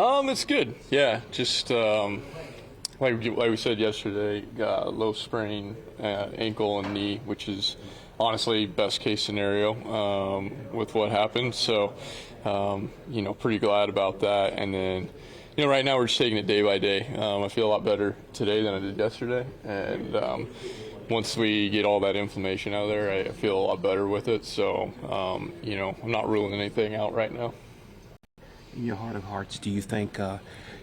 It's good. Yeah, just like we said yesterday, low sprain, ankle and knee, which is honestly best case scenario with what happened. So, pretty glad about that. And then, right now we're just taking it day by day. I feel a lot better today than I did yesterday, and once we get all that inflammation out of there, I feel a lot better with it. So, I'm not ruling anything out right now. In your heart of hearts, do you think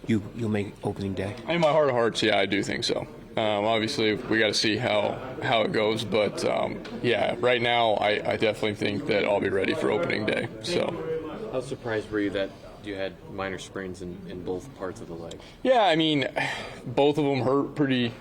you'll make opening day? In my heart of hearts, yeah, I do think so. Obviously, we got to see how it goes, but right now, I definitely think that I'll be ready for opening day. So, how surprised were you that you had minor sprains in both parts of the leg? Yeah, I mean, both of them hurt pretty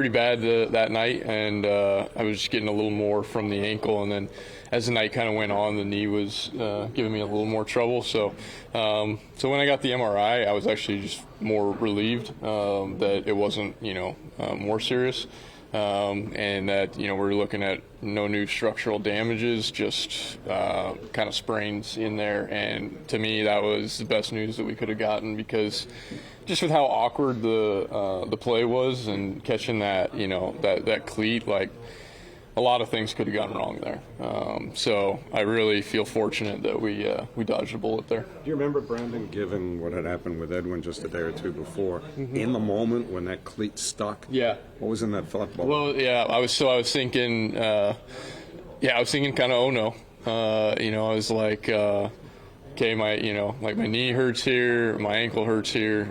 bad that night, and I was just getting a little more from the ankle, and then as the night kind of went on, the knee was giving me a little more trouble. So when I got the MRI, I was actually just more relieved that it wasn't more serious. And that we're looking at no new structural damages, just kind of sprains in there. And to me, that was the best news that we could have gotten, because just with how awkward the play was and catching that that cleat, like, a lot of things could have gone wrong there. So I really feel fortunate that we dodged a bullet there. Do you remember, Brandon, given what had happened with Edwin just a day or two before, in the moment when that cleat stuck? Yeah. What was in that thought bubble? Well, yeah, I was thinking, kind of, oh no. I was like, okay, my knee hurts here, my ankle hurts here,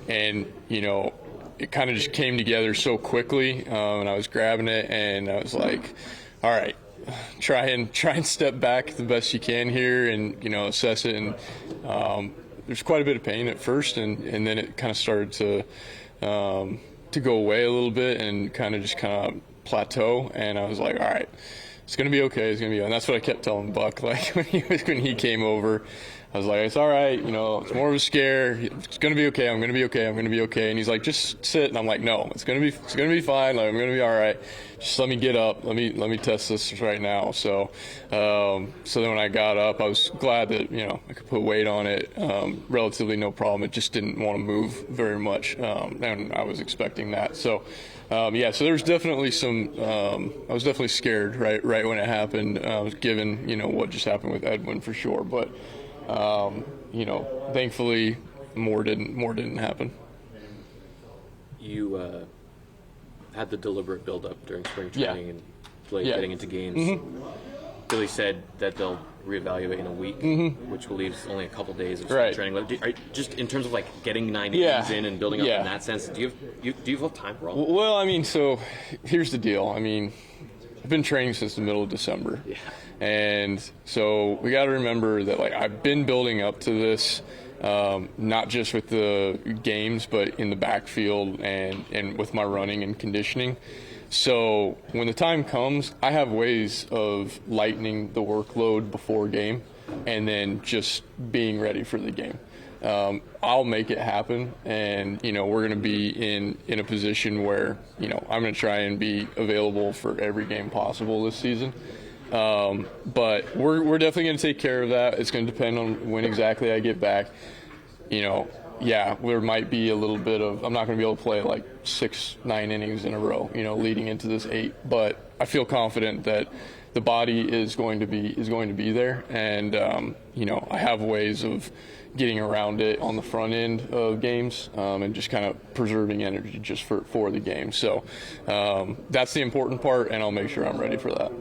and it kind of just came together so quickly, and I was grabbing it, and I was like, all right, try and step back the best you can here, and assess it. And there's quite a bit of pain at first, and then it kind of started to go away a little bit and kind of plateau. And I was like, all right, it's gonna be okay. It's gonna be. And that's what I kept telling Buck, like when he came over. I was like, it's all right, it's more of a scare. It's gonna be okay. I'm gonna be okay. I'm gonna be okay. And he's like, just sit. And I'm like, no, it's gonna be fine. Like, I'm gonna be all right. Just let me get up. Let me test this right now. So, then when I got up, I was glad that I could put weight on it. Relatively no problem. It just didn't want to move very much, and I was expecting that. So. So there was definitely some. I was definitely scared right when it happened. Given what just happened with Edwin for sure, but. Thankfully, more didn't happen. You had the deliberate build-up during spring training and getting into games. Billy said that they'll reevaluate in a week, which leaves only a couple days of spring training. Just in terms of like getting 9 games in and building up in that sense, do you have time for all? Well, I mean, so here's the deal. I mean, I've been training since the middle of December. Yeah. And so we got to remember that, like, I've been building up to this, not just with the games, but in the backfield and with my running and conditioning. So when the time comes, I have ways of lightening the workload before game and then just being ready for the game. I'll make it happen, and we're going to be in a position where I'm going to try and be available for every game possible this season. But we're definitely going to take care of that. It's going to depend on when exactly I get back. There might be a little bit of, I'm not going to be able to play like 6-9 innings in a row, leading into this 8. But I feel confident that the body is going to be there, and I have ways of getting around it on the front end of games, and just kind of preserving energy just for the game. So that's the important part, and I'll make sure I'm ready for that.